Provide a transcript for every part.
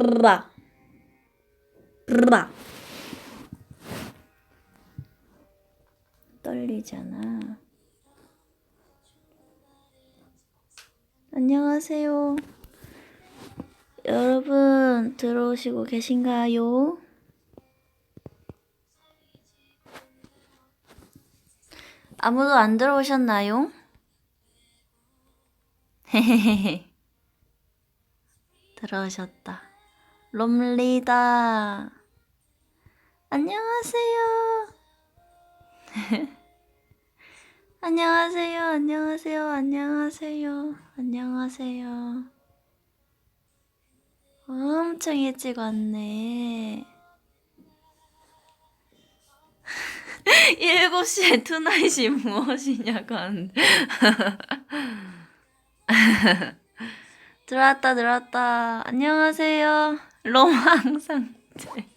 브라 브라 떨리잖아. 안녕하세요. 여러분 들어오시고 계신가요? 아무도 안 들어오셨나요? 헤헤헤헤. 들어오셨다. 롬리다. 안녕하세요. 안녕하세요. 안녕하세요. 안녕하세요. 안녕하세요. 엄청 일찍 왔네. 7시에 투나잇이 무엇이냐고 하는데. 들어왔다. 안녕하세요. 로망상제.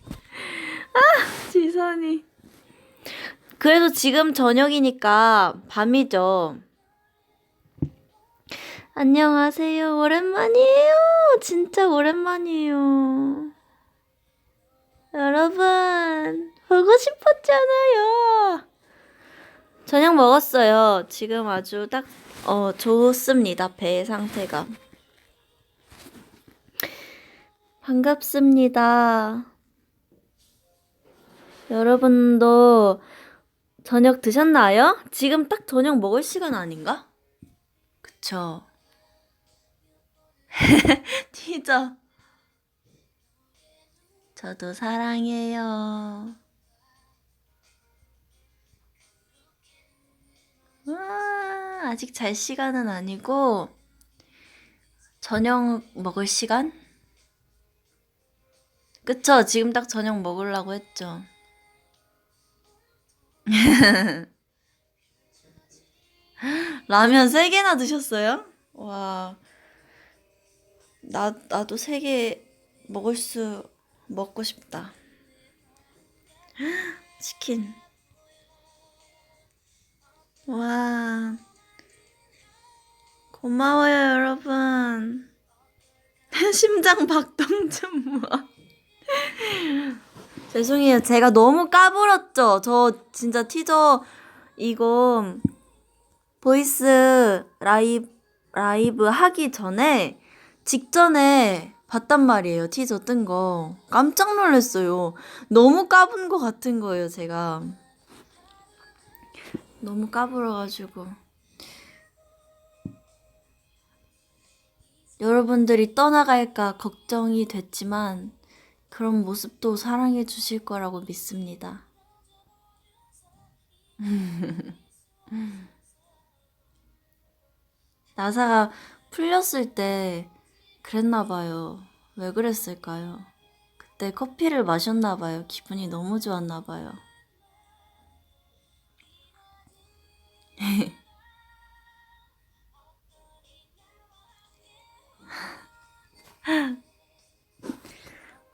지선이. 그래도 지금 저녁이니까 밤이죠. 안녕하세요. 오랜만이에요. 진짜 오랜만이에요. 여러분, 보고 싶었잖아요. 저녁 먹었어요. 지금 아주 딱 좋습니다. 배 상태가. 반갑습니다. 여러분도 저녁 드셨나요? 지금 딱 저녁 먹을 시간 아닌가? 그쵸? 티저. 저도 사랑해요. 와, 아직 잘 시간은 아니고 저녁 먹을 시간? 그쵸? 지금 딱 저녁 먹으려고 했죠. 라면 3개나 드셨어요? 와, 나도 3개 먹고 싶다. 치킨. 와, 고마워요, 여러분. 심장 박동 좀 뭐. 죄송해요. 제가 너무 까불었죠? 저 진짜 티저 이거 보이스 라이브 하기 전에 직전에 봤단 말이에요. 티저 뜬 거. 깜짝 놀랐어요. 너무 까분 거 같은 거예요, 제가. 너무 까불어가지고. 여러분들이 떠나갈까 걱정이 됐지만 그런 모습도 사랑해 주실 거라고 믿습니다. 나사가 풀렸을 때 그랬나 봐요. 왜 그랬을까요? 그때 커피를 마셨나 봐요. 기분이 너무 좋았나 봐요.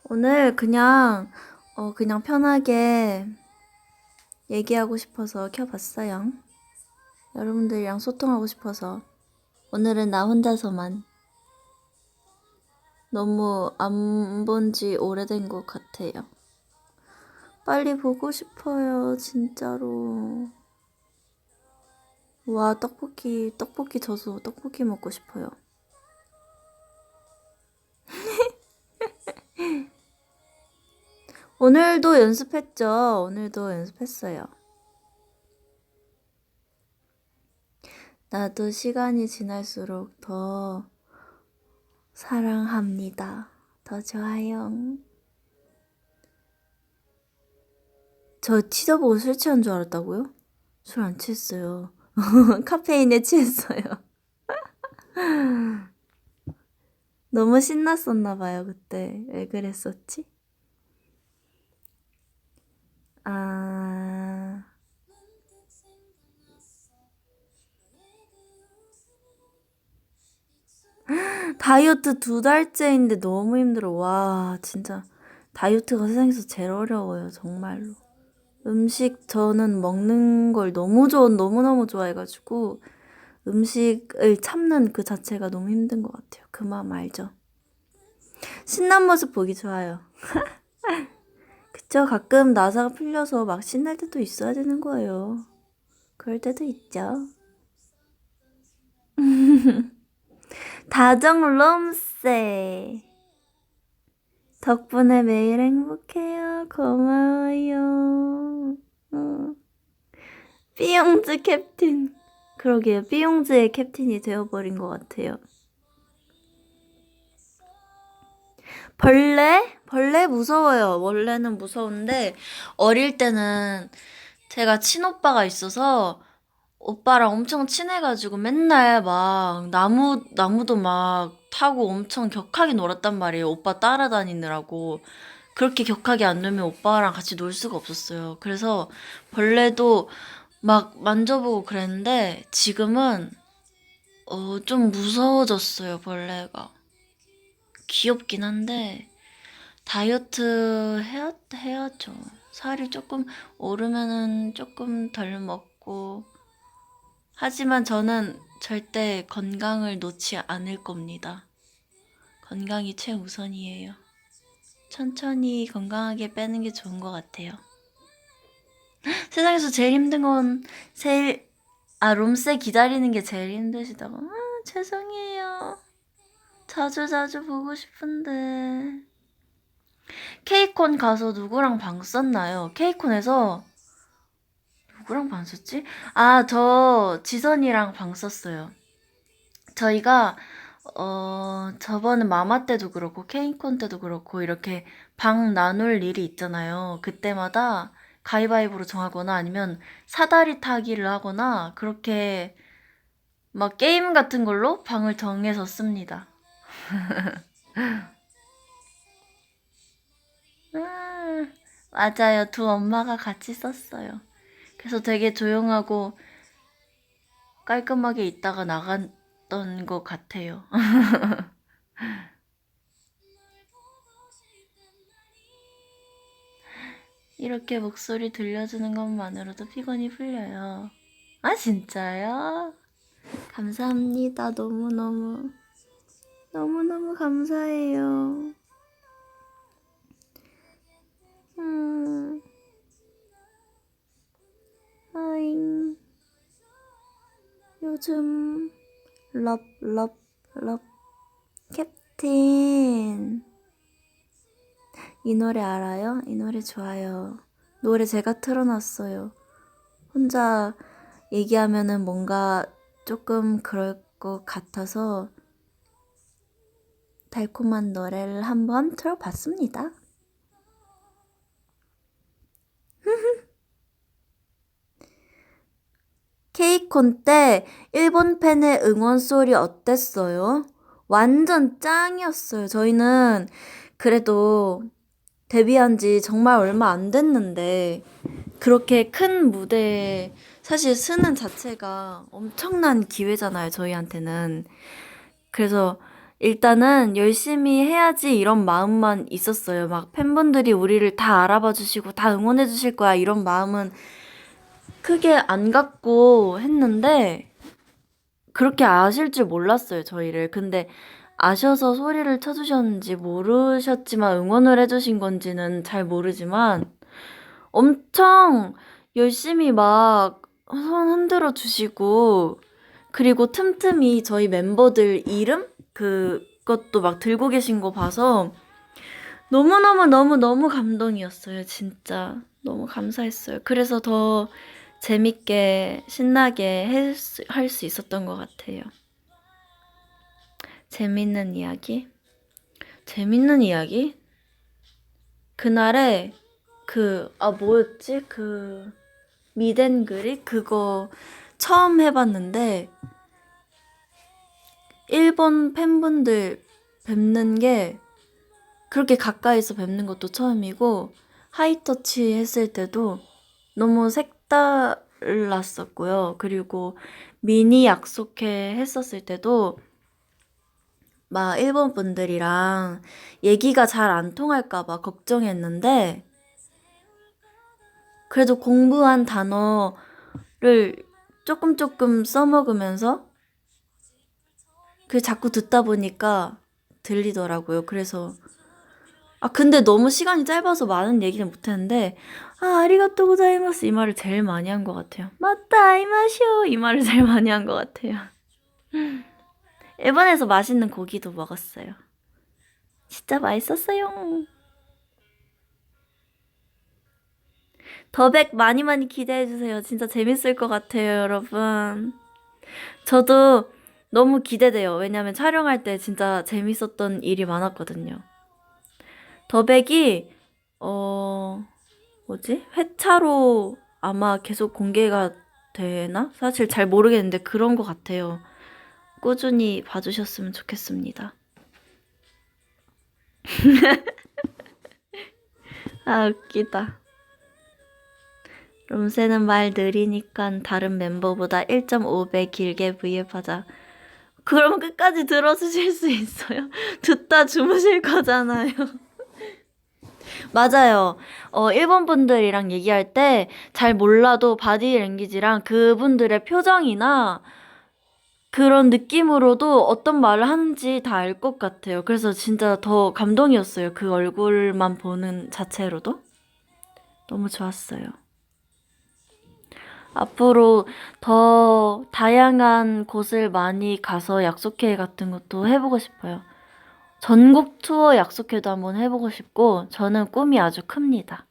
오늘 그냥 편하게 얘기하고 싶어서 켜봤어요. 여러분들이랑 소통하고 싶어서. 오늘은 나 혼자서만. 너무 안 본 지 오래된 것 같아요. 빨리 보고 싶어요, 진짜로. 와, 떡볶이 져서 떡볶이 먹고 싶어요. 오늘도 연습했죠. 오늘도 연습했어요. 나도 시간이 지날수록 더 사랑합니다. 더 좋아요. 저 티저 보고 술 취한 줄 알았다고요? 술 안 취했어요. 카페인에 취했어요. 너무 신났었나 봐요, 그때. 왜 그랬었지? 아... 다이어트 2달째인데 너무 힘들어. 와, 진짜. 다이어트가 세상에서 제일 어려워요, 정말로. 음식 저는 먹는 걸 너무너무 좋아해가지고 음식을 참는 그 자체가 너무 힘든 것 같아요. 그 마음 알죠? 신난 모습 보기 좋아요. 그쵸? 가끔 나사가 풀려서 막 신날 때도 있어야 되는 거예요. 그럴 때도 있죠. 다정 롬세. 덕분에 매일 행복해요. 고마워요. 삐용즈 캡틴. 그러게요. 삐용즈의 캡틴이 되어버린 것 같아요. 벌레? 벌레 무서워요. 원래는 무서운데 어릴 때는 제가 친오빠가 있어서 오빠랑 엄청 친해가지고 맨날 막 나무도 막 타고 엄청 격하게 놀았단 말이에요. 오빠 따라다니느라고. 그렇게 격하게 안 놀면 오빠랑 같이 놀 수가 없었어요. 그래서 벌레도 막 만져보고 그랬는데 지금은 좀 무서워졌어요, 벌레가. 귀엽긴 한데 다이어트 해야죠. 살이 조금 오르면은 조금 덜 먹고. 하지만 저는 절대 건강을 놓지 않을 겁니다. 건강이 최우선이에요. 천천히 건강하게 빼는 게 좋은 것 같아요. 세상에서 제일 힘든 건 롬세 기다리는 게 제일 힘드시다고. 죄송해요. 자주 보고 싶은데. 케이콘 가서 누구랑 방 썼나요? 케이콘에서 누구랑 방 썼지? 저 지선이랑 방 썼어요. 저희가 저번에 마마 때도 그렇고 케이콘 때도 그렇고 이렇게 방 나눌 일이 있잖아요. 그때마다 가위바위보로 정하거나 아니면 사다리 타기를 하거나 그렇게 막 게임 같은 걸로 방을 정해서 씁니다. 맞아요. 두 엄마가 같이 썼어요. 그래서 되게 조용하고 깔끔하게 있다가 나갔던 것 같아요. 이렇게 목소리 들려주는 것만으로도 피곤이 풀려요. 진짜요? 감사합니다. 너무너무 감사해요. 아잉. 요즘 럽 캡틴. 이 노래 알아요? 이 노래 좋아요. 노래 제가 틀어놨어요. 혼자 얘기하면은 뭔가 조금 그럴 것 같아서 달콤한 노래를 한번 틀어봤습니다. 케이콘 때 일본 팬의 응원 소리 어땠어요? 완전 짱이었어요. 저희는 그래도 데뷔한 지 정말 얼마 안 됐는데 그렇게 큰 무대에 사실 쓰는 자체가 엄청난 기회잖아요, 저희한테는. 그래서 일단은 열심히 해야지 이런 마음만 있었어요. 막 팬분들이 우리를 다 알아봐 주시고 다 응원해 주실 거야 이런 마음은 크게 안 갖고 했는데 그렇게 아실 줄 몰랐어요, 저희를. 근데 아셔서 소리를 쳐주셨는지 모르셨지만 응원을 해주신 건지는 잘 모르지만 엄청 열심히 막 손 흔들어 주시고 그리고 틈틈이 저희 멤버들 이름? 그것도 막 들고 계신 거 봐서 너무 감동이었어요, 진짜. 너무 감사했어요. 그래서 더 재밌게 신나게 할 수 있었던 것 같아요. 재밌는 이야기? 재밌는 이야기? 그날에 뭐였지? 미덴그리? 그거 처음 해봤는데 일본 팬분들 뵙는 게 그렇게 가까이서 뵙는 것도 처음이고 하이터치 했을 때도 너무 색달랐었고요. 그리고 미니 약속회 했었을 때도 막 일본 분들이랑 얘기가 잘 안 통할까 봐 걱정했는데 그래도 공부한 단어를 조금 써먹으면서 자꾸 듣다 보니까 들리더라고요. 그래서 근데 너무 시간이 짧아서 많은 얘기는 못했는데 아리가또 고자이마스 이 말을 제일 많이 한 것 같아요. 맞다 아이마쇼 이 말을 제일 많이 한 것 같아요. 일본에서 맛있는 고기도 먹었어요. 진짜 맛있었어요. 더백 많이 많이 기대해주세요. 진짜 재밌을 것 같아요, 여러분. 저도 너무 기대돼요. 왜냐면 촬영할 때 진짜 재밌었던 일이 많았거든요. 더백이 뭐지? 회차로 아마 계속 공개가 되나? 사실 잘 모르겠는데 그런 것 같아요. 꾸준히 봐주셨으면 좋겠습니다. 웃기다. 롬새는 말 느리니까 다른 멤버보다 1.5배 길게 브이앱하자. 그럼 끝까지 들어주실 수 있어요? 듣다 주무실 거잖아요. 맞아요. 일본 분들이랑 얘기할 때 잘 몰라도 바디 랭귀지랑 그분들의 표정이나 그런 느낌으로도 어떤 말을 하는지 다 알 것 같아요. 그래서 진짜 더 감동이었어요. 그 얼굴만 보는 자체로도. 너무 좋았어요. 앞으로 더 다양한 곳을 많이 가서 약속회 같은 것도 해보고 싶어요. 전국 투어 약속회도 한번 해보고 싶고, 저는 꿈이 아주 큽니다.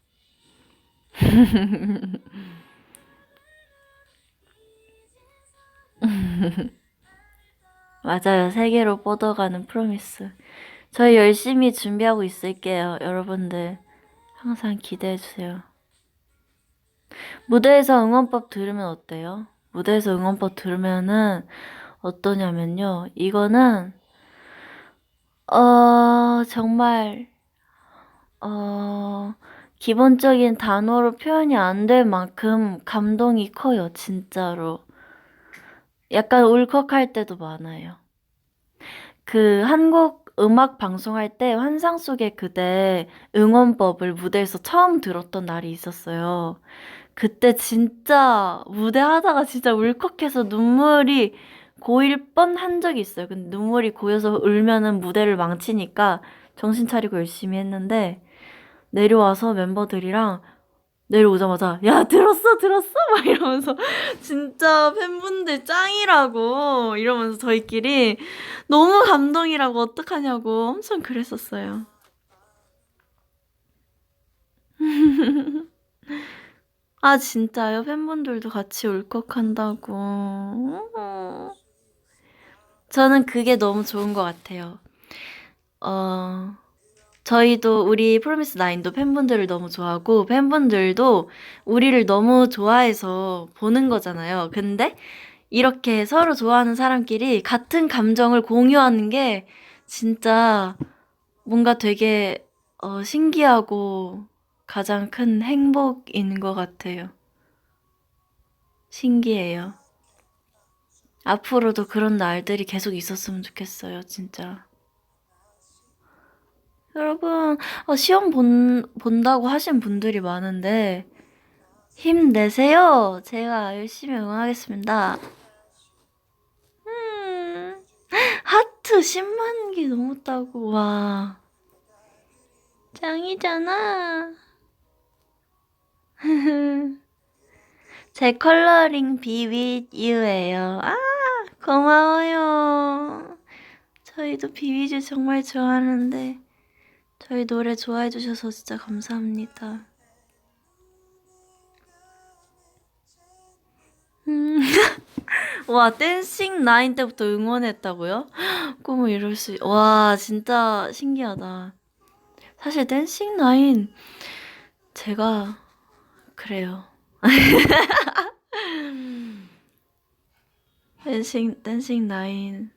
맞아요. 세계로 뻗어가는 프로미스. 저희 열심히 준비하고 있을게요. 여러분들 항상 기대해주세요. 무대에서 응원법 들으면 어때요? 무대에서 응원법 들으면은 어떠냐면요. 이거는 정말 기본적인 단어로 표현이 안 될 만큼 감동이 커요. 진짜로. 약간 울컥할 때도 많아요. 그 한국 음악 방송할 때 환상 속의 그대 응원법을 무대에서 처음 들었던 날이 있었어요. 그때 진짜 무대 하다가 진짜 울컥해서 눈물이 고일 뻔한 적이 있어요. 근데 눈물이 고여서 울면은 무대를 망치니까 정신 차리고 열심히 했는데 내려와서 멤버들이랑 내려오자마자 야 들었어 막 이러면서 진짜 팬분들 짱이라고 이러면서 저희끼리 너무 감동이라고 어떡하냐고 엄청 그랬었어요. 진짜요? 팬분들도 같이 울컥한다고. 저는 그게 너무 좋은 것 같아요. 저희도 우리 프로미스 나인도 팬분들을 너무 좋아하고 팬분들도 우리를 너무 좋아해서 보는 거잖아요. 근데 이렇게 서로 좋아하는 사람끼리 같은 감정을 공유하는 게 진짜 뭔가 되게 신기하고 가장 큰 행복인 것 같아요. 신기해요. 앞으로도 그런 날들이 계속 있었으면 좋겠어요, 진짜. 여러분, 시험 본다고 하신 분들이 많은데, 힘내세요. 제가 열심히 응원하겠습니다. 하트 10만 개 넘었다고, 와. 짱이잖아. 제 컬러링 Be With You예요. 고마워요. 저희도 비비즈 정말 좋아하는데, 저희 노래 좋아해주셔서 진짜 감사합니다. 와, 댄싱 나인 때부터 응원했다고요? 꿈을 이룰 수, 와, 진짜 신기하다. 사실 댄싱 나인, 제가, 그래요. 댄싱 나인,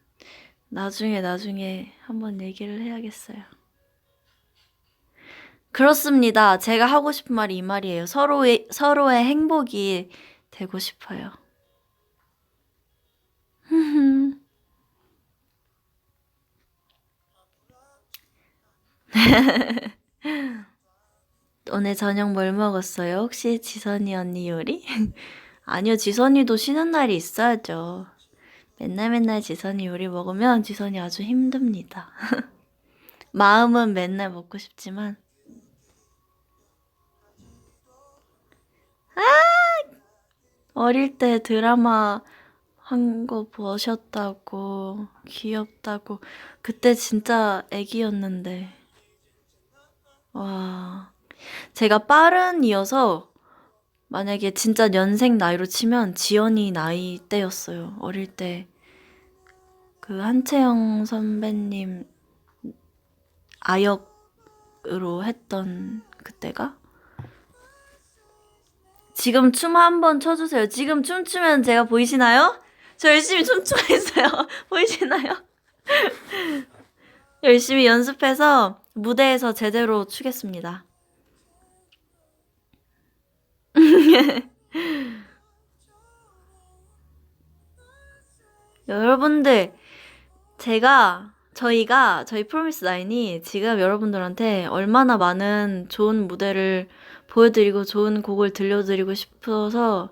나중에 한번 얘기를 해야겠어요. 그렇습니다. 제가 하고 싶은 말이 이 말이에요. 서로의 행복이 되고 싶어요. 오늘 저녁 뭘 먹었어요? 혹시 지선이 언니 요리? 아니요, 지선이도 쉬는 날이 있어야죠. 맨날 지선이 요리 먹으면 지선이 아주 힘듭니다. 마음은 맨날 먹고 싶지만. 어릴 때 드라마 한 거 보셨다고, 귀엽다고. 그때 진짜 애기였는데. 와. 제가 빠른이어서 만약에 진짜 연생 나이로 치면 지연이 나이 때였어요. 어릴 때. 그 한채영 선배님 아역으로 했던 그때가? 지금 춤 한번 춰주세요. 지금 춤추면 제가 보이시나요? 저 열심히 춤추고 있어요. 보이시나요? 열심히 연습해서 무대에서 제대로 추겠습니다. 여러분들, 저희 프로미스 나인이 지금 여러분들한테 얼마나 많은 좋은 무대를 보여드리고 좋은 곡을 들려드리고 싶어서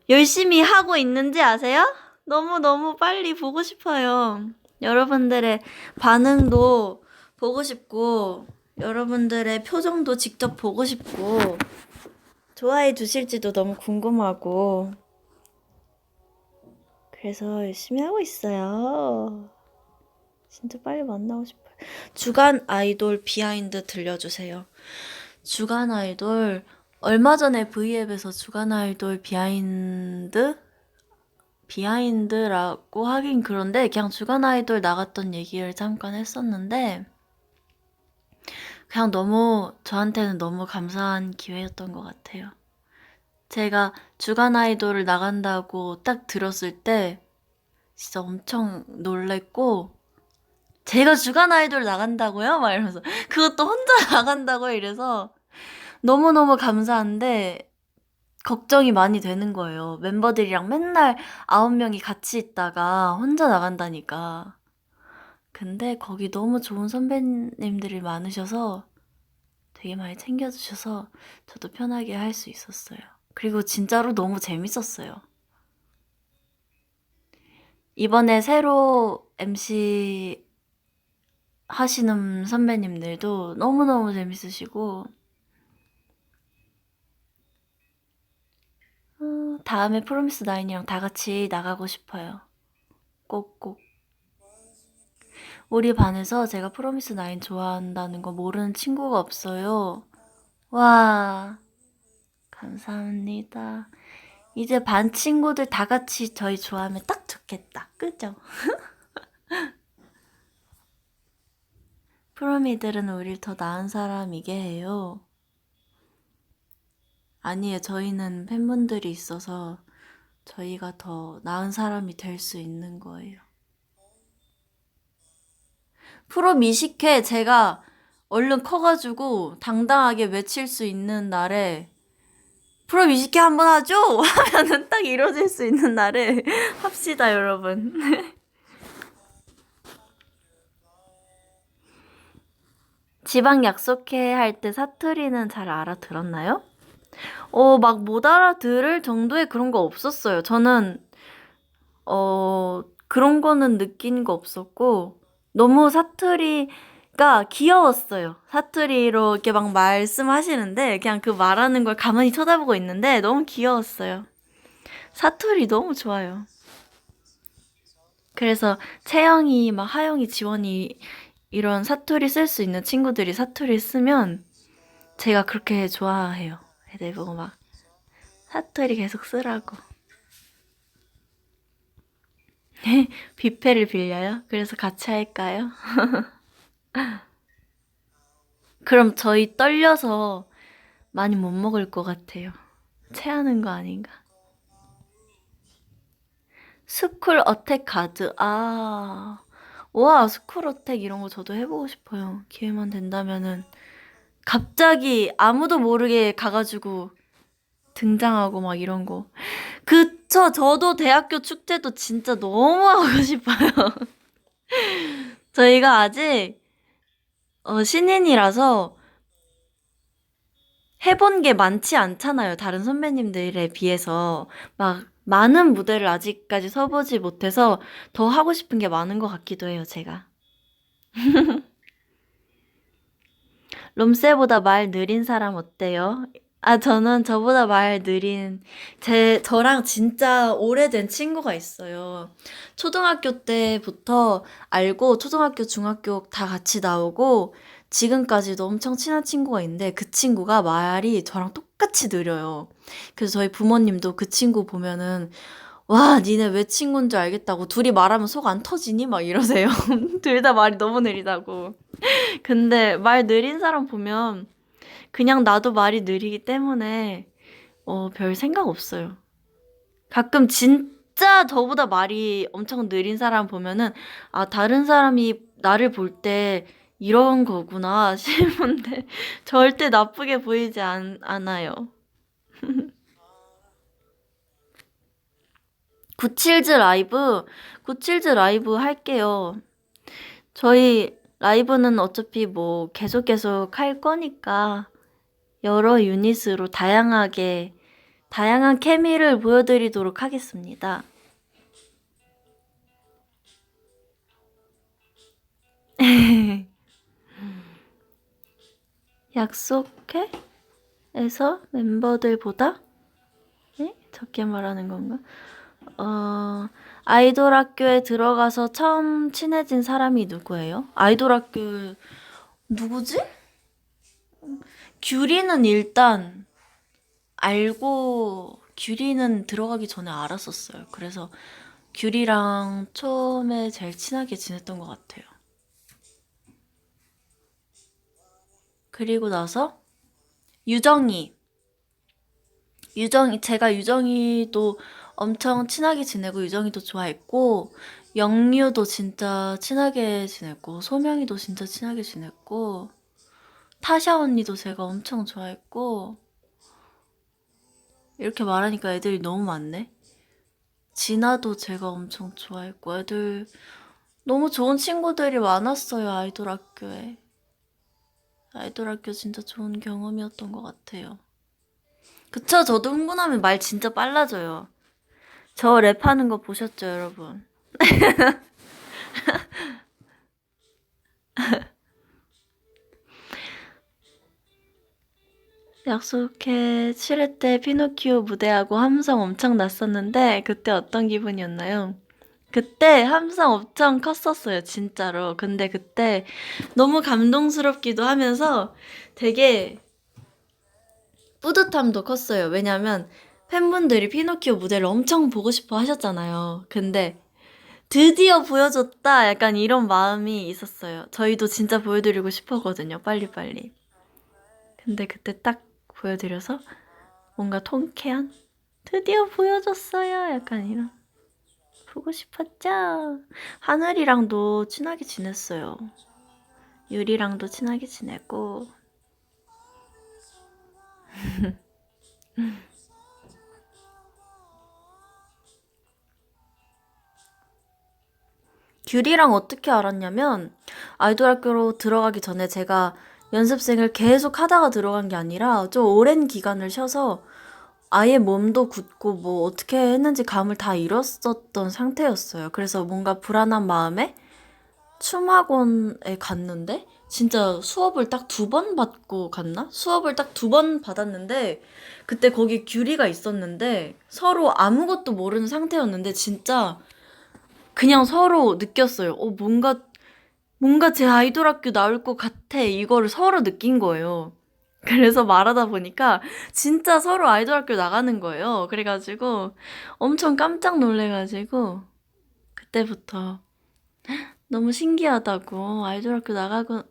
열심히 하고 있는지 아세요? 너무너무 빨리 보고 싶어요. 여러분들의 반응도 보고 싶고, 여러분들의 표정도 직접 보고 싶고, 좋아해 주실지도 너무 궁금하고, 그래서 열심히 하고 있어요. 진짜 빨리 만나고 싶어요. 주간 아이돌 비하인드 들려주세요. 주간 아이돌, 얼마 전에 V앱에서 주간 아이돌 비하인드라고 하긴 그런데 그냥 주간 아이돌 나갔던 얘기를 잠깐 했었는데 그냥 저한테는 너무 감사한 기회였던 것 같아요. 제가 주간 아이돌을 나간다고 딱 들었을 때 진짜 엄청 놀랬고 제가 주간 아이돌 나간다고요? 막 이러면서 그것도 혼자 나간다고요? 이래서 너무너무 감사한데 걱정이 많이 되는 거예요. 멤버들이랑 맨날 9명이 같이 있다가 혼자 나간다니까. 근데 거기 너무 좋은 선배님들이 많으셔서 되게 많이 챙겨주셔서 저도 편하게 할 수 있었어요. 그리고 진짜로 너무 재밌었어요. 이번에 새로 MC 하시는 선배님들도 너무너무 재밌으시고 다음에 프로미스 나인이랑 다 같이 나가고 싶어요. 꼭꼭. 우리 반에서 제가 프로미스 나인 좋아한다는 거 모르는 친구가 없어요. 와, 감사합니다. 이제 반 친구들 다 같이 저희 좋아하면 딱 좋겠다. 그죠? 프로미들은 우릴 더 나은 사람이게 해요. 아니에요. 저희는 팬분들이 있어서 저희가 더 나은 사람이 될 수 있는 거예요. 프로 미식회 제가 얼른 커가지고 당당하게 외칠 수 있는 날에 프로 미식회 한번 하죠? 하면은 딱 이뤄질 수 있는 날에 합시다, 여러분. 지방 약속회 할 때 사투리는 잘 알아들었나요? 막 못 알아들을 정도의 그런 거 없었어요. 저는, 그런 거는 느낀 거 없었고, 너무 사투리가 귀여웠어요. 사투리로 이렇게 막 말씀하시는데, 그냥 그 말하는 걸 가만히 쳐다보고 있는데, 너무 귀여웠어요. 사투리 너무 좋아요. 그래서 채영이, 막 하영이, 지원이 이런 사투리 쓸 수 있는 친구들이 사투리 쓰면 제가 그렇게 좋아해요. 애들 보고 막 사투리 계속 쓰라고. 뷔페를 빌려요? 그래서 같이 할까요? 그럼 저희 떨려서 많이 못 먹을 것 같아요. 체하는 거 아닌가? 스쿨 어택 가드. 와, 스쿨 어택 이런 거 저도 해보고 싶어요. 기회만 된다면은. 갑자기 아무도 모르게 가가지고 등장하고 막 이런 거. 그쵸, 저도 대학교 축제도 진짜 너무 하고 싶어요. 저희가 아직 신인이라서 해본 게 많지 않잖아요. 다른 선배님들에 비해서. 막 많은 무대를 아직까지 서보지 못해서 더 하고 싶은 게 많은 것 같기도 해요, 제가. 롬쌤보다 말 느린 사람 어때요? 아, 저는 저보다 말 느린, 저랑 진짜 오래된 친구가 있어요. 초등학교 때부터 알고, 초등학교, 중학교 다 같이 나오고, 지금까지도 엄청 친한 친구가 있는데, 그 친구가 말이 저랑 똑같이 느려요. 그래서 저희 부모님도 그 친구 보면은, 와, 니네 왜 친구인 줄 알겠다고. 둘이 말하면 속 안 터지니? 막 이러세요. 둘 다 말이 너무 느리다고. 근데 말 느린 사람 보면 그냥 나도 말이 느리기 때문에 별 생각 없어요. 가끔 진짜 저보다 말이 엄청 느린 사람 보면은 아, 다른 사람이 나를 볼 때 이런 거구나 싶은데 절대 나쁘게 보이지 않아요. 977 라이브, 977 라이브 할게요. 저희 라이브는 어차피 뭐 계속 할 거니까 여러 유닛으로 다양한 케미를 보여드리도록 하겠습니다. 약속해? 에서 멤버들보다? 네? 적게 말하는 건가? 아이돌 학교에 들어가서 처음 친해진 사람이 누구예요? 아이돌 학교, 누구지? 규리는 일단 규리는 들어가기 전에 알았었어요. 그래서 규리랑 처음에 제일 친하게 지냈던 것 같아요. 그리고 나서 유정이. 제가 유정이도 엄청 친하게 지내고 유정이도 좋아했고, 영유도 진짜 친하게 지냈고, 소명이도 진짜 친하게 지냈고, 타샤 언니도 제가 엄청 좋아했고, 이렇게 말하니까 애들이 너무 많네. 진아도 제가 엄청 좋아했고, 애들 너무 좋은 친구들이 많았어요, 아이돌 학교에. 아이돌 학교 진짜 좋은 경험이었던 것 같아요. 그쵸? 저도 흥분하면 말 진짜 빨라져요. 저 랩하는 거 보셨죠, 여러분? 약속해 7회 때 피노키오 무대하고 함성 엄청 났었는데 그때 어떤 기분이었나요? 그때 함성 엄청 컸었어요, 진짜로. 근데 그때 너무 감동스럽기도 하면서 되게 뿌듯함도 컸어요. 왜냐면 팬분들이 피노키오 무대를 엄청 보고 싶어 하셨잖아요. 근데 드디어 보여줬다! 약간 이런 마음이 있었어요. 저희도 진짜 보여드리고 싶었거든요, 빨리빨리. 근데 그때 딱 보여드려서 뭔가 통쾌한? 드디어 보여줬어요! 약간 이런. 보고 싶었죠? 하늘이랑도 친하게 지냈어요. 유리랑도 친하게 지내고. 규리랑 어떻게 알았냐면 아이돌 학교로 들어가기 전에 제가 연습생을 계속 하다가 들어간 게 아니라 좀 오랜 기간을 쉬어서 아예 몸도 굳고 뭐 어떻게 했는지 감을 다 잃었었던 상태였어요. 그래서 뭔가 불안한 마음에 춤학원에 갔는데 진짜 수업을 딱 두 번 받고 갔나? 수업을 딱 두 번 받았는데 그때 거기 규리가 있었는데 서로 아무것도 모르는 상태였는데 진짜 그냥 서로 느꼈어요. 뭔가 제 아이돌 학교 나올 것 같아. 이거를 서로 느낀 거예요. 그래서 말하다 보니까 진짜 서로 아이돌 학교 나가는 거예요. 그래가지고 엄청 깜짝 놀래가지고 그때부터 너무 신기하다고 아이돌 학교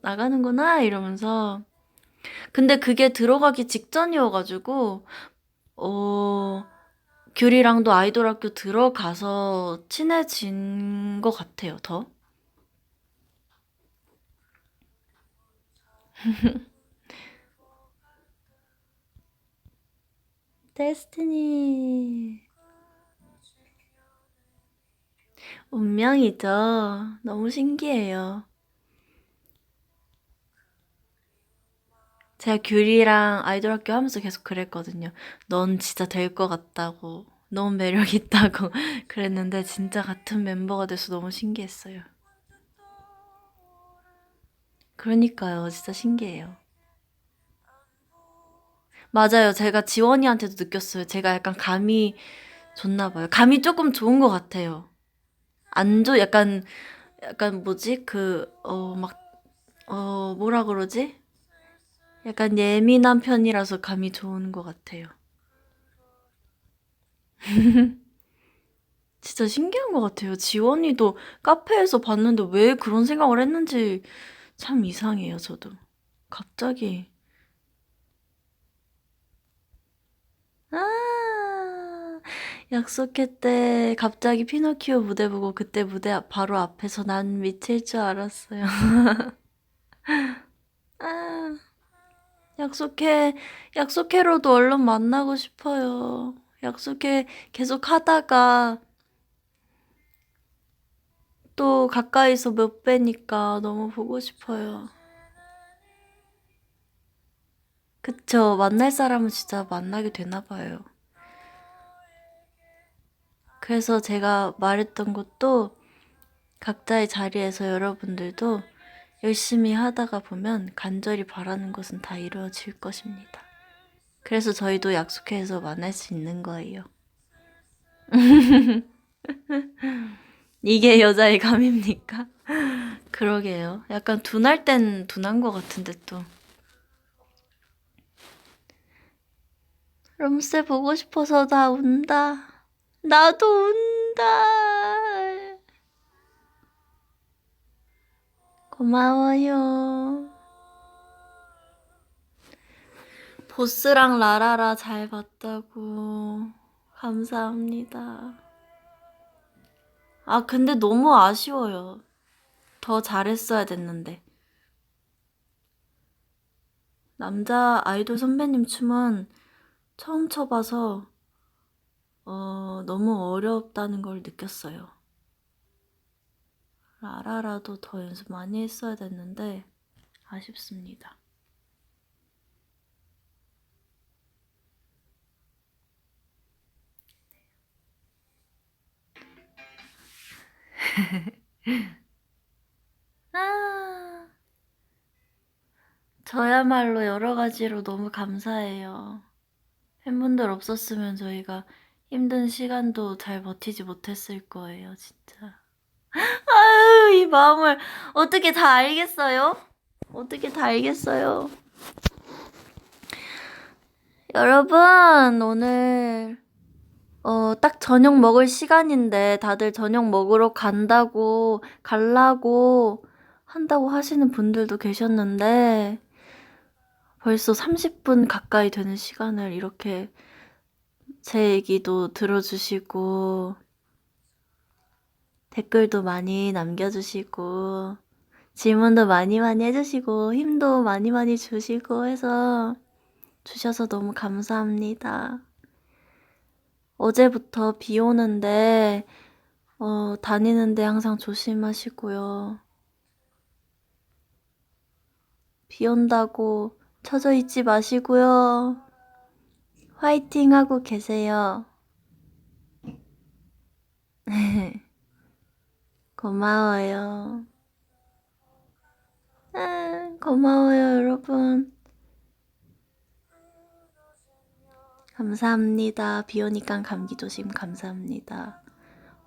나가는구나 이러면서 근데 그게 들어가기 직전이어가지고 어 규리랑도 아이돌 학교 들어가서 친해진 것 같아요. 더. 데스티니. 운명이죠. 너무 신기해요. 제가 규리랑 아이돌 학교 하면서 계속 그랬거든요. 넌 진짜 될 것 같다고. 너무 매력 있다고 그랬는데 진짜 같은 멤버가 돼서 너무 신기했어요. 그러니까요. 진짜 신기해요. 맞아요. 제가 지원이한테도 느꼈어요. 제가 약간 감이 좋나 봐요. 감이 조금 좋은 것 같아요. 안 좋, 약간 뭐지? 뭐라 그러지? 약간 예민한 편이라서 감이 좋은 것 같아요. 진짜 신기한 것 같아요. 지원이도 카페에서 봤는데 왜 그런 생각을 했는지 참 이상해요, 저도. 갑자기. 아, 약속했대. 갑자기 피노키오 무대 보고 그때 무대 바로 앞에서 난 미칠 줄 알았어요. 아, 약속해. 약속해로도 얼른 만나고 싶어요. 약속해 계속 하다가 또 가까이서 못 뵈니까 너무 보고 싶어요. 그쵸. 만날 사람은 진짜 만나게 되나 봐요. 그래서 제가 말했던 것도 각자의 자리에서 여러분들도 열심히 하다가 보면 간절히 바라는 것은 다 이루어질 것입니다. 그래서 저희도 약속해서 만날 수 있는 거예요. 이게 여자의 감입니까? 그러게요. 약간 둔할 땐 둔한 것 같은데 또. 럼스 보고 싶어서 나 운다. 나도 운다. 고마워요. 보스랑 라라라 잘 봤다고. 감사합니다. 아, 근데 너무 아쉬워요. 더 잘했어야 됐는데. 남자 아이돌 선배님 춤은 처음 춰봐서, 너무 어렵다는 걸 느꼈어요. 라라라도 더 연습 많이 했어야 됐는데, 아쉽습니다. 아, 저야말로 여러 가지로 너무 감사해요. 팬분들 없었으면 저희가 힘든 시간도 잘 버티지 못했을 거예요, 진짜. 아유, 이 마음을 어떻게 다 알겠어요? 어떻게 다 알겠어요? 여러분, 오늘, 딱 저녁 먹을 시간인데 다들 저녁 먹으러 갈라고 한다고 하시는 분들도 계셨는데, 벌써 30분 가까이 되는 시간을 이렇게 제 얘기도 들어주시고, 댓글도 많이 남겨주시고, 질문도 많이 해주시고, 힘도 많이 주시고 주셔서 너무 감사합니다. 어제부터 비 오는데, 다니는데 항상 조심하시고요. 비 온다고 처져 있지 마시고요. 화이팅 하고 계세요. 고마워요. 고마워요, 여러분. 감사합니다. 비 오니까 감기 조심 감사합니다.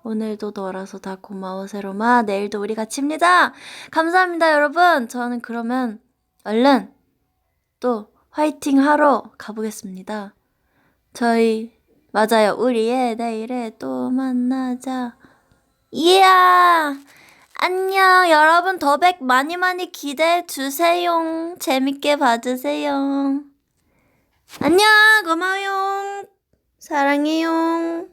오늘도 너라서 다 고마워, 세롬아. 내일도 우리 같이입니다. 감사합니다, 여러분. 저는 그러면 얼른 또 화이팅 하러 가보겠습니다. 맞아요. 우리의 내일에 또 만나자. 이야! 안녕. 여러분, 더백 많이 기대해 주세요. 재밌게 봐주세요. 안녕. 고마워요. 사랑해요.